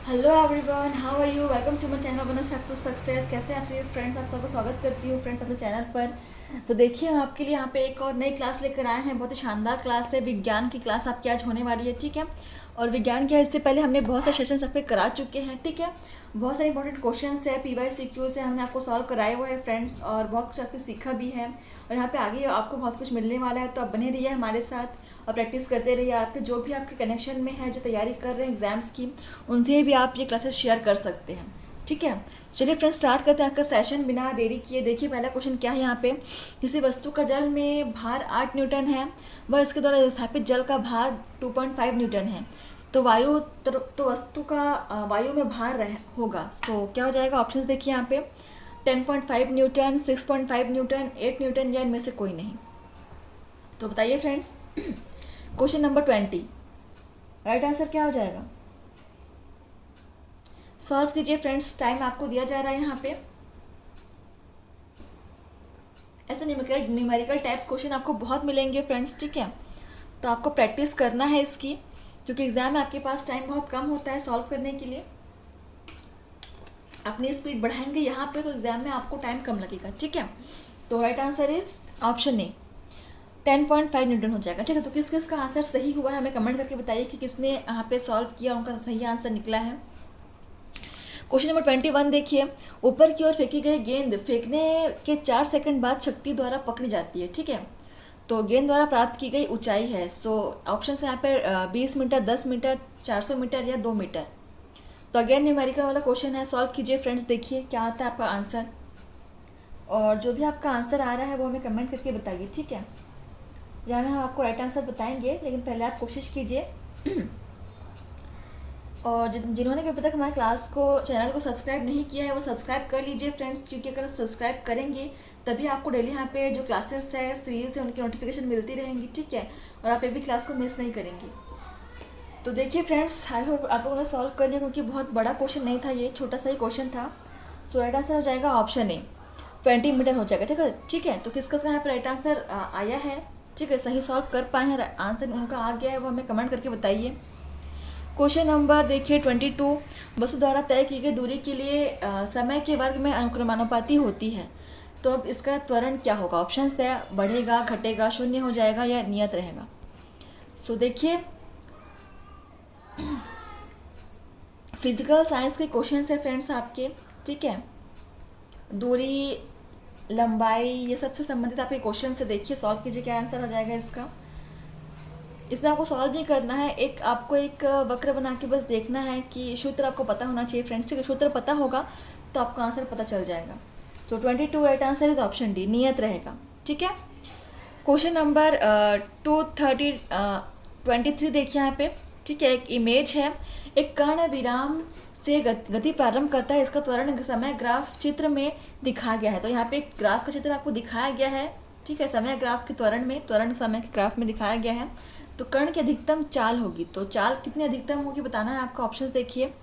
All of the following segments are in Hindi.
Hello everyone, how are you? Welcome to my channel one step to success. कैसे हैं आप सभी फ्रेंड्स? आप सबको स्वागत करती हूँ फ्रेंड्स अपने चैनल पर। तो देखिए, हम आपके लिए यहाँ पे एक और नई क्लास लेकर आए हैं। बहुत ही शानदार क्लास है, विज्ञान की क्लास आपकी आज होने वाली है, ठीक है। और विज्ञान के इससे पहले हमने बहुत सारे सेशंस आप पे करा चुके हैं, ठीक है। बहुत सारे इंपॉर्टेंट क्वेश्चन है, PYCQ से हमने आपको सॉल्व कराए हुए हैं फ्रेंड्स, और बहुत कुछ आपने सीखा भी है। और यहाँ पे आगे आपको बहुत कुछ मिलने वाला है, तो आप बने रहिए हमारे साथ और प्रैक्टिस करते रहिए। आपके जो भी आपके कनेक्शन में है, जो तैयारी कर रहे हैं एग्जाम्स की, उनसे भी आप ये क्लासेस शेयर कर सकते हैं, ठीक है। चलिए फ्रेंड्स, स्टार्ट करते हैं आपका सेशन बिना देरी किए। देखिए, पहला क्वेश्चन क्या है यहाँ पे। किसी वस्तु का जल में भार 8 न्यूटन है, वह इसके द्वारा स्थापित जल का भार 2.5 न्यूटन है। तो तो वस्तु का वायु में भार होगा। सो क्या हो जाएगा? ऑप्शन देखिए यहाँ पे, 10.5 न्यूटन, 6.5 न्यूटन, 8 न्यूटन, या इनमें से कोई नहीं। तो बताइए friends. Question number 20, right answer क्या हो जाएगा? सॉल्व कीजिए फ्रेंड्स, टाइम आपको दिया जा रहा है यहाँ पे। ऐसे न्यूमेरिकल टाइप्स क्वेश्चन आपको बहुत मिलेंगे फ्रेंड्स, ठीक है। तो आपको प्रैक्टिस करना है इसकी, क्योंकि एग्जाम में आपके पास टाइम बहुत कम होता है सॉल्व करने के लिए। अपनी स्पीड बढ़ाएंगे यहाँ पे तो एग्जाम में आपको टाइम कम लगेगा, ठीक है। तो right answer is option A, 10.5 Newton हो जाएगा, ठीक है। तो किस किस का आंसर सही हुआ है हमें कमेंट करके बताइए कि किसने यहाँ पे सॉल्व किया, उनका सही आंसर निकला है। क्वेश्चन नंबर 21 देखिए। ऊपर की ओर फेंकी गई गेंद फेंकने के 4 सेकंड बाद शक्ति द्वारा पकड़ी जाती है, ठीक है। तो गेंद द्वारा प्राप्त की गई ऊंचाई है। सो ऑप्शन है यहाँ पे 20 मीटर, 10 मीटर, 400 मीटर या 2 मीटर। तो अगेन न्यूमेरिकल वाला क्वेश्चन है, सॉल्व कीजिए फ्रेंड्स। देखिए क्या आता है आपका आंसर, और जो भी आपका आंसर आ रहा है वो हमें कमेंट करके बताइए, ठीक है। जहाँ में हम आपको राइट आंसर बताएंगे, लेकिन पहले आप कोशिश कीजिए। और जिन्होंने भी अभी तक हमारे क्लास को, चैनल को सब्सक्राइब नहीं किया है, वो सब्सक्राइब कर लीजिए फ्रेंड्स, क्योंकि अगर सब्सक्राइब करेंगे तभी आपको डेली यहाँ पे जो क्लासेस है, सीरीज है, उनकी नोटिफिकेशन मिलती रहेंगी, ठीक है। और आप एक भी क्लास को मिस नहीं करेंगे। तो देखिए फ्रेंड्स, आई होप आप लोगों ने सॉल्व कर लिया, क्योंकि बहुत बड़ा क्वेश्चन नहीं था, ये छोटा सा ही क्वेश्चन था। सो राइट आंसर हो जाएगा ऑप्शन ए, 20 मीटर हो जाएगा, ठीक है, ठीक है। तो किसका यहाँ पर राइट आंसर आया है, ठीक है, सही सॉल्व कर पाए हैं, आंसर उनका आ गया है, वो हमें कमेंट करके बताइए। क्वेश्चन नंबर देखिए 22। वस्तु द्वारा तय की गई दूरी के लिए समय के वर्ग में अनुक्रमानुपाती होती है। तो अब इसका त्वरण क्या होगा? ऑप्शन है, बढ़ेगा, घटेगा, शून्य हो जाएगा या नियत रहेगा। सो देखिए, फिजिकल साइंस के क्वेश्चन है फ्रेंड्स आपके, ठीक है। दूरी, लंबाई, ये सबसे संबंधित आपके क्वेश्चन से। देखिए सॉल्व कीजिए, क्या आंसर हो जाएगा इसका। इसमें आपको सॉल्व नहीं करना है, आपको एक वक्र बना के बस देखना है कि सूत्र आपको पता होना चाहिए फ्रेंड्स, ठीक है। सूत्र पता होगा तो आपको आंसर पता चल जाएगा। तो 22 right answer is option D, नियत रहेगा, ठीक है। क्वेश्चन नंबर 23 देखिए यहाँ पे, ठीक है। एक इमेज है, एक कर्ण विराम से गति प्रारंभ करता है, इसका त्वरण समय ग्राफ चित्र में दिखाया गया है। तो यहाँ पे एक ग्राफ का चित्र आपको दिखाया गया है, ठीक है। समय ग्राफ के त्वरण में, त्वरण समय के ग्राफ में दिखाया गया है। तो कर्ण की अधिकतम चाल होगी, तो चाल कितनी अधिकतम होगी बताना है आपका। ऑप्शन देखिए,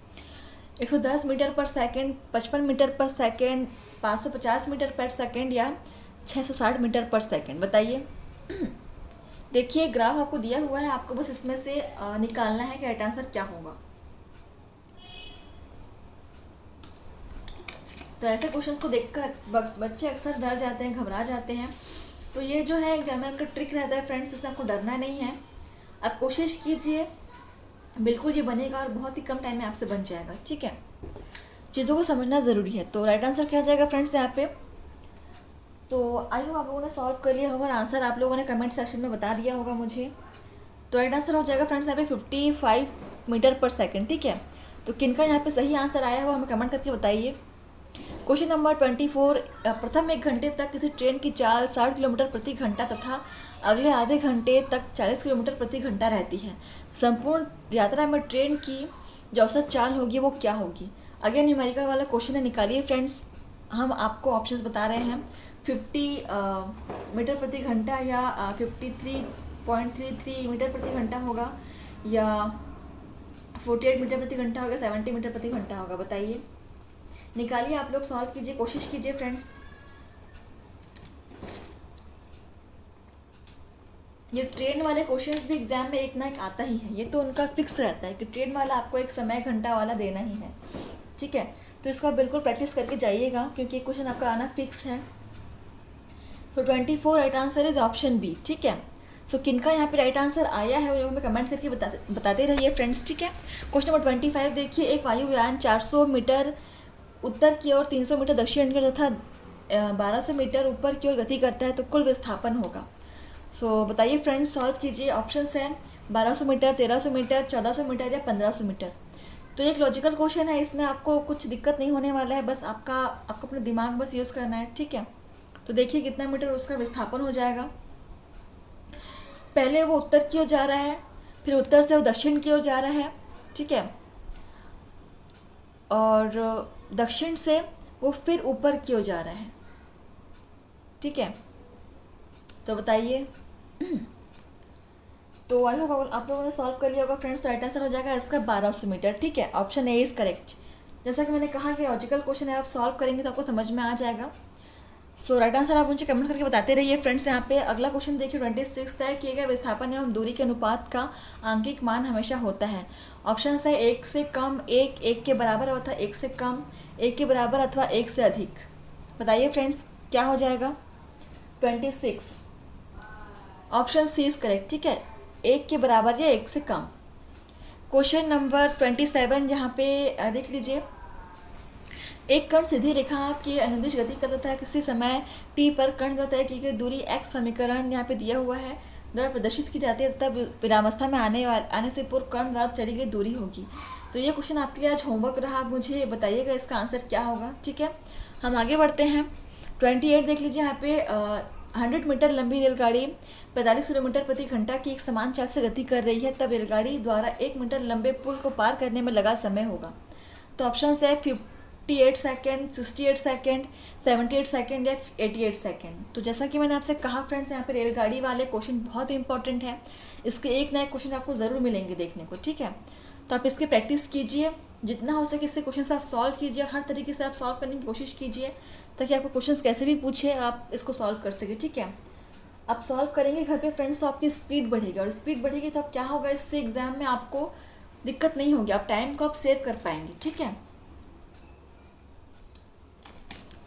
110 मीटर पर सेकेंड, 55 मीटर पर सेकेंड, 550 मीटर पर सेकेंड या 660 मीटर पर सेकेंड, बताइए। देखिए ग्राफ आपको दिया हुआ है, आपको बस इसमें से निकालना है कि राइट आंसर क्या होगा। तो ऐसे क्वेश्चंस को देखकर बच्चे अक्सर डर जाते हैं, घबरा जाते हैं। तो ये जो है एग्जामिनर का ट्रिक रहता है फ्रेंड्स, इसमें आपको डरना नहीं है। आप कोशिश कीजिए, बिल्कुल ये बनेगा और बहुत ही कम टाइम में आपसे बन जाएगा, ठीक है। चीज़ों को समझना ज़रूरी है। तो राइट आंसर क्या हो जाएगा फ्रेंड्स यहाँ पे। तो आई होप आप लोगों ने सॉल्व कर लिया होगा और आंसर आप लोगों ने कमेंट सेक्शन में बता दिया होगा मुझे। तो राइट आंसर हो जाएगा फ्रेंड्स यहाँ पे 55 मीटर पर सेकेंड, ठीक है। तो किनका यहाँ पे सही आंसर आया हो हमें कमेंट करके बताइए। Question number 24। प्रथम 1 घंटे तक किसी ट्रेन की चाल 60 किलोमीटर प्रति घंटा तथा अगले आधे घंटे तक 40 किलोमीटर प्रति घंटा रहती है। संपूर्ण यात्रा में ट्रेन की जो औसत चाल होगी वो क्या होगी? अगेन न्यूमेरिकल वाला क्वेश्चन है, निकालिए फ्रेंड्स। हम आपको ऑप्शंस बता रहे हैं, 50 मीटर प्रति घंटा या 53.33 मीटर प्रति घंटा होगा, या 48 मीटर प्रति घंटा होगा, 70 मीटर प्रति घंटा होगा, बताइए। निकालिए, आप लोग सॉल्व कीजिए, कोशिश कीजिए फ्रेंड्स। ये ट्रेन वाले क्वेश्चंस भी एग्जाम में एक ना एक आता ही है, ये तो उनका फिक्स रहता है कि ट्रेन वाला आपको एक समय घंटा वाला देना ही है, ठीक है। तो इसको आप बिल्कुल प्रैक्टिस करके जाइएगा क्योंकि क्वेश्चन आपका आना फिक्स है। So 24 right answer is option B, ठीक है। सो किनका यहाँ पे राइट आंसर आया है वो हमें कमेंट करके बताते रहिए फ्रेंड्स, ठीक है। क्वेश्चन नंबर 25 देखिए, एक वायुयान 400 मीटर उत्तर की ओर, 300 मीटर दक्षिण की ओर तथा 1200 मीटर ऊपर की ओर गति करता है तो कुल विस्थापन होगा। सो बताइए फ्रेंड्स, सॉल्व कीजिए। ऑप्शंस हैं 1200 मीटर, 1300 मीटर, 1400 मीटर या 1500 मीटर। तो ये एक लॉजिकल क्वेश्चन है, इसमें आपको कुछ दिक्कत नहीं होने वाला है, बस आपको अपना दिमाग बस यूज़ करना है, ठीक है। तो देखिए कितना मीटर उसका विस्थापन हो जाएगा। पहले वो उत्तर की ओर जा रहा है, फिर उत्तर से वो दक्षिण की ओर जा रहा है, ठीक है, और दक्षिण से वो फिर ऊपर की ओर जा रहा है, ठीक है। तो बताइए तो आई होप आप लोगों ने सॉल्व कर लिया होगा फ्रेंड्स। तो राइट आंसर हो जाएगा इसका 1200 मीटर, ठीक है। Option A is correct. जैसा कि मैंने कहा कि लॉजिकल क्वेश्चन है, आप सॉल्व करेंगे तो आपको समझ में आ जाएगा। सो राइट आंसर आप मुझे कमेंट करके बताते रहिए फ्रेंड्स। यहाँ पे अगला क्वेश्चन देखिए 26, तय किए गए विस्थापन एवं दूरी के अनुपात का आंकिक मान हमेशा होता है। ऑप्शन है 1 से कम, 1 के बराबर अथवा 1 से कम, 1 के बराबर अथवा 1 से अधिक। बताइए फ्रेंड्स क्या हो जाएगा। 26 ऑप्शन सी इज करेक्ट, ठीक है, 1 के बराबर या 1 से कम। क्वेश्चन नंबर 27 यहाँ पे देख लीजिए, एक कण सीधी रेखा की अनुदिश गति करता था, किसी समय t पर कण द्वारा तय की गई दूरी x समीकरण यहाँ पे दिया हुआ है द्वारा प्रदर्शित की जाती है, तब विरामावस्था में आने से पूर्व कण द्वारा चली गई दूरी होगी। तो ये क्वेश्चन आपके लिए आज होमवर्क रहा, आप मुझे बताइएगा इसका आंसर क्या होगा, ठीक है। हम आगे बढ़ते हैं। 28 देख लीजिए, यहाँ पे 100 मीटर लंबी रेलगाड़ी 45 किलोमीटर प्रति घंटा की एक समान चाल से गति कर रही है, तब रेलगाड़ी द्वारा 1 मीटर लंबे पुल को पार करने में लगा समय होगा। तो ऑप्शन है 58 सेकेंड, 68 सेकेंड, 78 सेकेंड या 88 सेकेंड। तो जैसा कि मैंने आपसे कहा फ्रेंड्स, यहाँ पे रेलगाड़ी वाले क्वेश्चन बहुत इंपॉर्टेंट है, इसके एक नए क्वेश्चन आपको ज़रूर मिलेंगे देखने को, ठीक है। तो आप इसकी प्रैक्टिस कीजिए, जितना हो सके इससे क्वेश्चन आप सॉल्व कीजिए, हर तरीके से आप सॉल्व करने की कोशिश कीजिए ताकि आपको क्वेश्चन कैसे भी पूछे आप इसको सॉल्व कर सके, ठीक है। आप सॉल्व करेंगे घर पे फ्रेंड्स तो आपकी स्पीड बढ़ेगी, और स्पीड बढ़ेगी तो अब क्या होगा, इससे एग्जाम में आपको दिक्कत नहीं होगी, आप टाइम को आप सेव कर पाएंगे, ठीक है।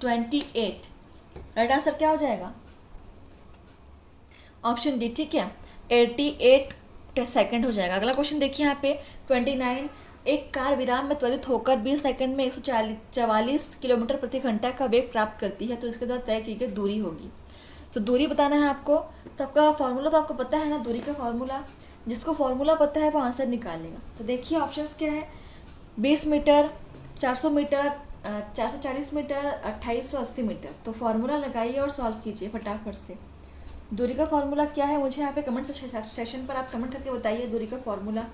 28 राइट आंसर क्या हो जाएगा, ऑप्शन डी, ठीक है, 88 सेकंड हो जाएगा। अगला क्वेश्चन देखिए यहाँ पे 29, एक कार विराम में त्वरित होकर 20 सेकंड में 144 किलोमीटर प्रति घंटा का वेग प्राप्त करती है, तो इसके द्वारा तय की गई दूरी होगी। तो दूरी बताना है आपको, तो आपका फॉर्मूला तो आपको पता है ना, दूरी का फॉर्मूला, जिसको फॉर्मूला पता है वो आंसर निकालेगा। तो देखिए ऑप्शंस क्या है, 20 मीटर, 400 मीटर, 440 मीटर, 2880 मीटर। तो फॉर्मूला लगाइए और सॉल्व कीजिए फटाफट से। दूरी का फॉर्मूला क्या है मुझे यहाँ पे कमेंट सेक्शन पर आप कमेंट करके बताइए दूरी का फॉर्मूला।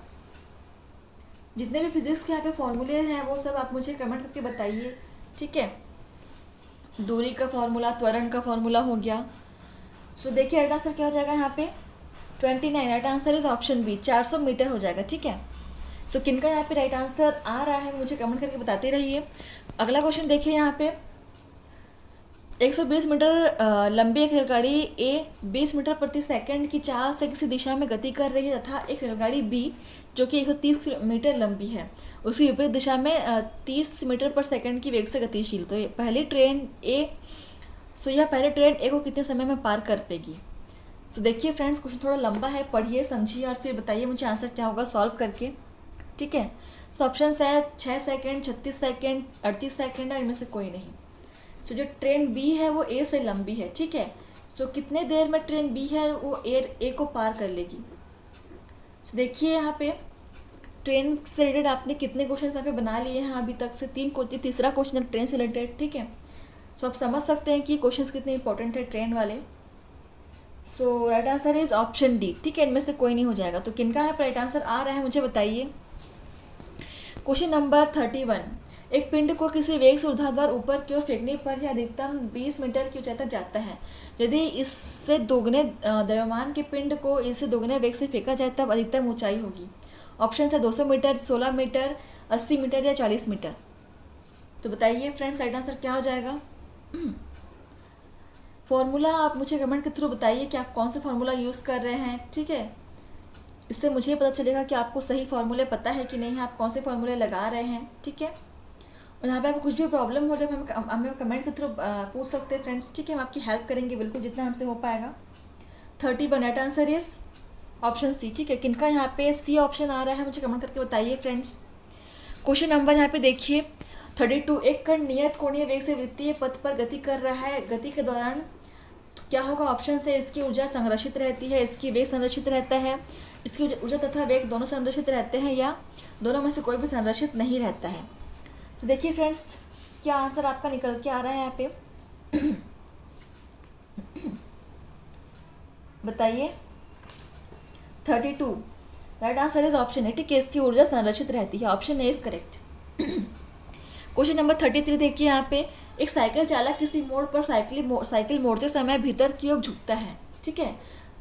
जितने भी फिजिक्स के यहाँ पे फॉर्मूले हैं वो सब आप मुझे कमेंट करके बताइए, ठीक है। दूरी का फॉर्मूला, त्वरण का फॉर्मूला हो गया। सो देखिए राइट आंसर क्या हो जाएगा यहाँ पे 29, right answer is option B, 400 metre हो जाएगा, ठीक है। सो किनका यहाँ पे राइट आंसर आ रहा है मुझे कमेंट करके बताते रहिए। अगला क्वेश्चन देखिए यहाँ पे 120 मीटर लंबी एक रेलगाड़ी ए 20 मीटर प्रति सेकंड की चाल से किसी दिशा में गति कर रही है तथा एक रेलगाड़ी बी जो कि 130 मीटर लंबी है उसकी विपरीत दिशा में 30 मीटर पर सेकंड की वेग से गतिशील। तो पहली ट्रेन ए, सो यह पहले ट्रेन ए को कितने समय में पार कर पाएगी। सो देखिए फ्रेंड्स क्वेश्चन थोड़ा लंबा है, पढ़िए समझिए और फिर बताइए मुझे आंसर क्या होगा सॉल्व करके, ठीक है। सो ऑप्शन है 6 सेकेंड, 36 सेकेंड, 38 सेकेंड और इनमें से कोई नहीं। सो जो ट्रेन बी है वो ए से लंबी है, ठीक है। सो कितने देर में ट्रेन बी है वो ए को पार कर लेगी। सो देखिए यहाँ पे ट्रेन से रिलेटेड आपने कितने क्वेश्चन यहाँ पे बना लिए हैं अभी तक से, 3 क्वेश्चन, तीसरा क्वेश्चन ट्रेन से रिलेटेड, ठीक है। सो आप समझ सकते हैं कि क्वेश्चन कितने इंपॉर्टेंट है ट्रेन वाले। So right answer is option D, ठीक है, इनमें से कोई नहीं हो जाएगा। तो किनका है राइट आंसर आ रहा है मुझे बताइए। क्वेश्चन नंबर 31, एक पिंड को किसी वेग से ऊर्ध्वाधर ऊपर की ओर फेंकने पर यह अधिकतम 20 मीटर की ऊंचाई तक जाता है। यदि इससे दोगुने द्रव्यमान के पिंड को इससे दोगुने वेग से फेंका जाए तब अधिकतम ऊंचाई होगी। ऑप्शन है 200 मीटर, 16 मीटर, 80 मीटर या 40 मीटर। तो बताइए फ्रेंड्स राइट आंसर क्या हो जाएगा। फॉर्मूला आप मुझे कमेंट के थ्रू बताइए कि आप कौन सा फार्मूला यूज़ कर रहे हैं, ठीक है। इससे मुझे पता चलेगा कि आपको सही फार्मूले पता है कि नहीं है, आप कौन से फार्मूले लगा रहे हैं, ठीक है। और यहाँ पे आपको कुछ भी प्रॉब्लम हो रहा है हमें कमेंट के थ्रू पूछ सकते हैं फ्रेंड्स, ठीक है। हम आपकी हेल्प करेंगे बिल्कुल जितना हमसे हो पाएगा। 31 right answer is option C, ठीक है। किनका यहाँ पे सी ऑप्शन आ रहा है मुझे कमेंट करके बताइए फ्रेंड्स। क्वेश्चन नंबर यहाँ पे देखिए 32, एक कण नियत कोणीय वेग से वृत्तीय पथ पर गति कर रहा है, गति के दौरान क्या होगा? ऑप्शन से इसकी ऊर्जा संरक्षित रहती है, इसकी वेग संरक्षित रहता है, इसकी ऊर्जा तथा वेग दोनों संरक्षित रहते हैं, या दोनों में से कोई भी संरक्षित नहीं रहता है। तो देखिए फ्रेंड्स क्या आंसर आपका निकल के आ रहा है यहाँ पे बताइए। 32 राइट आंसर इज ऑप्शन है, ठीक है। इसकी ऊर्जा संरक्षित रहती है, option A is correct. Question number 33 देखिए यहाँ पे, एक साइकिल चालक किसी मोड़ पर साइकिल मोड़ते समय भीतर की ओर झुकता है, ठीक है।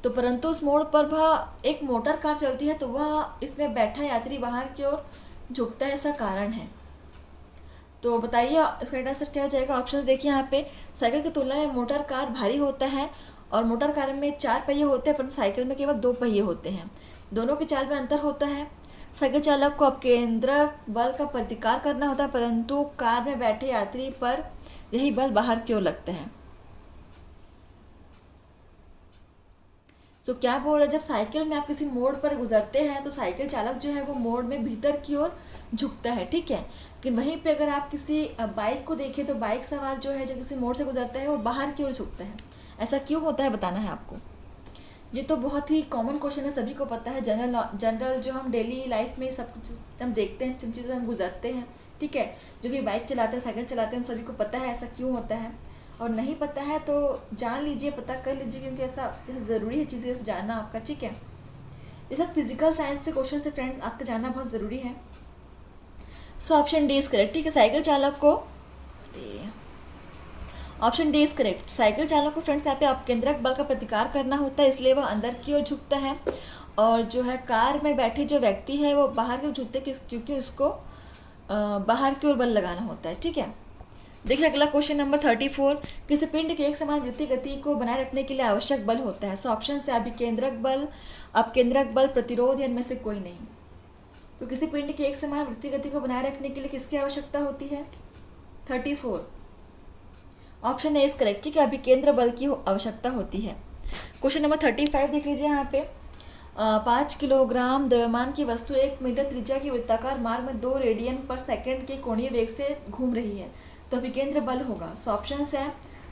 तो परंतु उस मोड़ पर वह एक मोटर कार चलती है तो वह इसमें बैठा यात्री बाहर की ओर झुकता है, ऐसा कारण है। तो बताइए इसका राइट आंसर क्या हो जाएगा। ऑप्शन देखिए यहाँ पे, साइकिल की तुलना में मोटर कार भारी होता है और मोटर कार में 4 पहिए होते हैं परंतु साइकिल में केवल 2 पहिए होते हैं, दोनों की चाल में अंतर होता है। साइकिल चालक को अपकेंद्रक बल का प्रतिकार करना होता है परंतु कार में बैठे यात्री पर यही बल बाहर की ओर लगता है। तो क्या बोल रहे हैं, जब साइकिल में आप किसी मोड़ पर गुजरते हैं तो साइकिल चालक जो है वो मोड़ में भीतर की ओर झुकता है, ठीक है। लेकिन वहीं पे अगर आप किसी बाइक को देखें तो बाइक सवार जो है जब किसी मोड़ से गुजरता है वो बाहर की ओर झुकता है। ऐसा क्यों होता है बताना है आपको। ये तो बहुत ही कॉमन क्वेश्चन है, सभी को पता है। जनरल जो हम डेली लाइफ में सब कुछ हम देखते हैं, जिन चीज़ों से हम गुजरते हैं, ठीक है। जो भी बाइक चलाते हैं, साइकिल चलाते हैं, सभी को पता है ऐसा क्यों होता है। और नहीं पता है तो जान लीजिए, पता कर लीजिए, क्योंकि ऐसा ज़रूरी है चीज़ें जानना आपका, ठीक है। ये सब फिजिकल साइंस से क्वेश्चन से फ्रेंड्स आपका जानना बहुत ज़रूरी है। So option D is correct, ठीक है। साइकिल चालक को option D is correct. Cycle चालक को फ्रेंड्स यहाँ पे अपकेंद्रक बल का प्रतिकार करना होता है, इसलिए वह अंदर की ओर झुकता है। और जो है कार में बैठे जो व्यक्ति है वो बाहर की ओर झुकते क्योंकि उसको बाहर की ओर बल लगाना होता है, ठीक है। देखिए अगला क्वेश्चन नंबर 34, किसी पिंड की एक समान वृत्तीय गति को बनाए रखने के लिए आवश्यक बल होता है। सो ऑप्शन से अभिकेंद्रक बल, अपकेंद्रक बल, प्रतिरोध, या इनमें से कोई नहीं। तो किसी पिंड की एक समान वृत्तीय गति को बनाए रखने के लिए किसकी आवश्यकता होती है? 34 ऑप्शन ए इज करेक्ट, ठीक है। अभिकेंद्र बल की आवश्यकता होती है। क्वेश्चन नंबर 35 देख लीजिए यहाँ पे, 5 किलोग्राम द्रव्यमान की वस्तु 1 मीटर त्रिज्या की वृत्ताकार मार्ग में 2 रेडियन पर सेकंड के कोणीय वेग से घूम रही है, तो अभिकेंद्र बल होगा। सो ऑप्शन है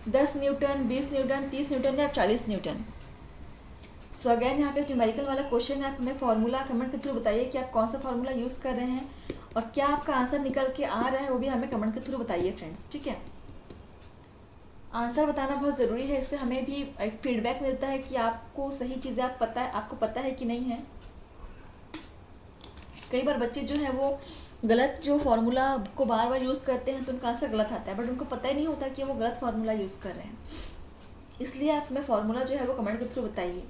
10 न्यूटन, 20 न्यूटन, 30 न्यूटन या 40 न्यूटन। सो अगैन यहाँ पे न्यूमेरिकल वाला क्वेश्चन है, आप हमें फॉर्मूला कमेंट के थ्रू बताइए कि आप कौन सा फॉर्मूला यूज़ कर रहे हैं और क्या आपका आंसर निकल के आ रहा है, वो भी हमें कमेंट के थ्रू बताइए फ्रेंड्स, ठीक है। आंसर बताना बहुत ज़रूरी है, इससे हमें भी एक फीडबैक मिलता है कि आपको सही चीज़ें आपको पता है कि नहीं है। कई बार बच्चे जो है वो गलत जो फार्मूला को बार बार यूज़ करते हैं तो उनका आंसर गलत आता है, बट उनको पता ही नहीं होता कि वो गलत फार्मूला यूज़ कर रहे हैं। इसलिए आप हमें फार्मूला जो है वो कमेंट के थ्रू बताइए।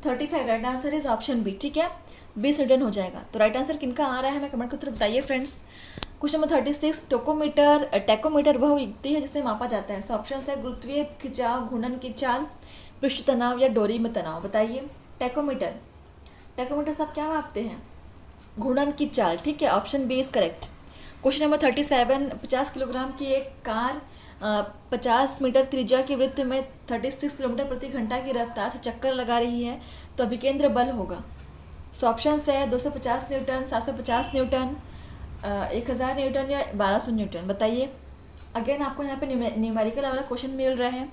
35 right answer is option B, ठीक है। 20 न्यूटन हो जाएगा। तो राइट आंसर किनका आ रहा है हमें कमेंट के थ्रू बताइए फ्रेंड्स। क्वेश्चन नंबर 36, टैकोमीटर वह युक्ति है जिससे मापा जाता है। सो ऑप्शन है गुरुत्वीय खिंचाव, घूर्णन की चाल, पृष्ठ तनाव या डोरी में तनाव। बताइए टैकोमीटर से आप क्या मापते हैं? घूर्णन की चाल, ठीक है। Option B is correct. Question number 37, 50 kilogram की एक कार 50 मीटर त्रिज्या के वृत्त में 36 किलोमीटर प्रति घंटा की रफ्तार से चक्कर लगा रही है, तो अभिकेंद्र बल होगा। सो ऑप्शन है 250 न्यूटन, 750 न्यूटन, 1000 न्यूटन या 1200 न्यूटन। बताइए। अगेन आपको यहाँ पे न्यूमेरिकल वाला क्वेश्चन मिल रहा है,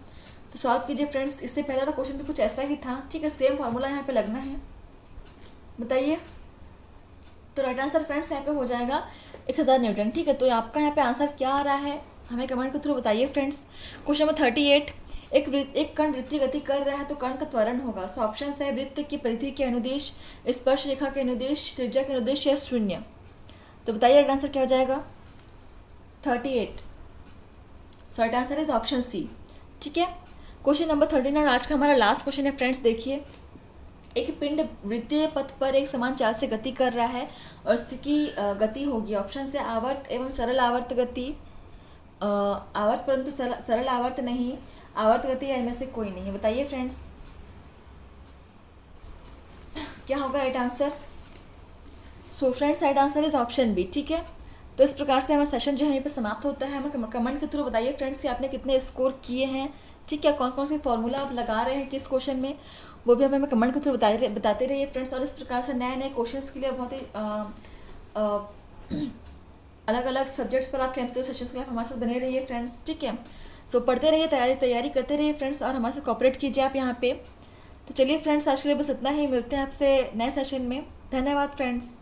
तो सॉल्व कीजिए फ्रेंड्स। इससे पहले वाला क्वेश्चन भी कुछ ऐसा ही था, ठीक है। सेम फार्मूला यहाँ पे लगना है। बताइए। तो राइट आंसर फ्रेंड्स यहाँ पे हो जाएगा 1000 न्यूटन, ठीक है। तो आपका यहाँ पे आंसर क्या आ रहा है हमें कमेंट के थ्रू बताइए फ्रेंड्स। क्वेश्चन नंबर 38, एक कण वृत्तीय गति कर रहा है तो कण का त्वरण होगा। सो ऑप्शन है वृत्त की परिधि के अनुदेश, स्पर्श रेखा के अनुदेश, त्रिज्या के अनुदेश या शून्य। तो बताइए राइट आंसर क्या हो जाएगा? 38। So right answer is option C, ठीक है। क्वेश्चन नंबर 39 आज का हमारा लास्ट क्वेश्चन है फ्रेंड्स। देखिए, एक पिंड वृत्तीय पथ पर एक समान चाल से गति कर रहा है और इसकी गति होगी। ऑप्शन से आवर्त एवं सरल आवर्त गति, आवर्त परंतु सरल आवर्त नहीं, आवर्त गति या इनमें से कोई नहीं है। बताइए फ्रेंड्स क्या होगा right answer. So friends right answer is option B. ठीक है, तो इस प्रकार से हमारा सेशन जो है यहीं पर समाप्त होता है। हमें कमेंट के थ्रू बताइए फ्रेंड्स कि आपने कितने स्कोर किए हैं। ठीक है, कौन कौन से फॉर्मूला आप लगा रहे हैं किस क्वेश्चन में, वो भी हमें कमेंट के थ्रू बताते रहिए फ्रेंड्स। और इस प्रकार से नए नए क्वेश्चंस के लिए बहुत ही अलग अलग सब्जेक्ट्स पर आप MCQ सेशंस के लिए हमारे साथ बने रहिए फ्रेंड्स। ठीक है, सो पढ़ते रहिए, तैयारी करते रहिए फ्रेंड्स, और हमारे साथ कॉपरेट कीजिए आप यहाँ पे। तो चलिए फ्रेंड्स, आज के लिए बस इतना ही, मिलते हैं आपसे नए सेशन में। धन्यवाद फ्रेंड्स।